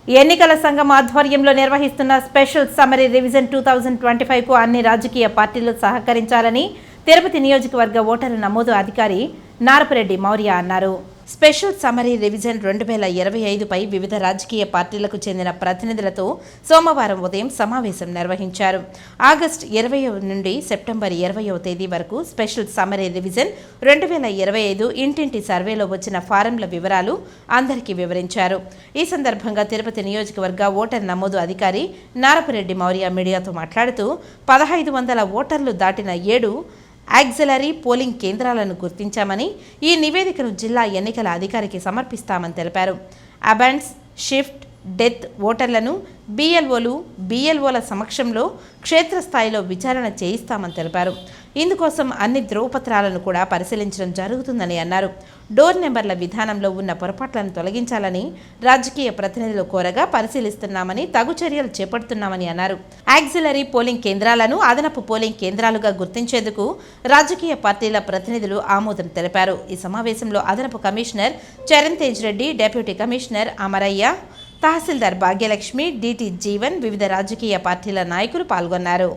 ఎన్నికల సంఘం ఆధ్వర్యంలో నిర్వహిస్తున్న స్పెషల్ సమ్మరీ రివిజన్ 2025కు అన్ని రాజకీయ పార్టీలు సహకరించాలని తిరుపతి నియోజకవర్గ ఓటరు నమోదు అధికారి నారపురెడ్డి మౌర్య అన్నారు. స్పెషల్ సమ్మరీ రివిజన్ 2025పై వివిధ రాజకీయ పార్టీలకు చెందిన ప్రతినిధులతో సోమవారం ఉదయం సమావేశం నిర్వహించారు. ఆగస్టు 20 నుండి సెప్టెంబర్ 20వ తేదీ వరకు స్పెషల్ సమ్మరీ రివిజన్ 2025 ఇంటింటి సర్వేలో వచ్చిన ఫారంల వివరాలు అందరికీ వివరించారు. ఈ సందర్భంగా తిరుపతి నియోజకవర్గ ఓటర్ నమోదు అధికారి నారపురెడ్డి మౌర్య మీడియాతో మాట్లాడుతూ 1500 ఓటర్లు దాటిన 7 ఆక్సిలరీ పోలింగ్ కేంద్రాలను గుర్తించామని, ఈ నివేదికను జిల్లా ఎన్నికల అధికారికి సమర్పిస్తామని తెలిపారు. అబాండ్స్, షిఫ్ట్, డెత్ ఓటర్లను బిఎల్ఓల సమక్షంలో క్షేత్రస్థాయిలో విచారణ చేయిస్తామని తెలిపారు. ఇందుకోసం అన్ని ధ్రువపత్రాలను కూడా పరిశీలించడం జరుగుతుందని అన్నారు. డోర్ నెంబర్ల విధానంలో ఉన్న పొరపాట్లను తొలగించాలని రాజకీయ ప్రతినిధులు కోరగా పరిశీలిస్తున్నామని, తగు చర్యలు చేపడుతున్నామని అన్నారు. ఆక్సిలరీ పోలింగ్ కేంద్రాలను అదనపు పోలింగ్ కేంద్రాలుగా గుర్తించేందుకు రాజకీయ పార్టీల ప్రతినిధులు ఆమోదం తెలిపారు. ఈ సమావేశంలో అదనపు commissioner Charan Tej Reddy, deputy commissioner Amarayya, tahsildar Bhagyalakshmi, DT Jeevan, వివిధ రాజకీయ పార్టీల నాయకులు పాల్గొన్నారు.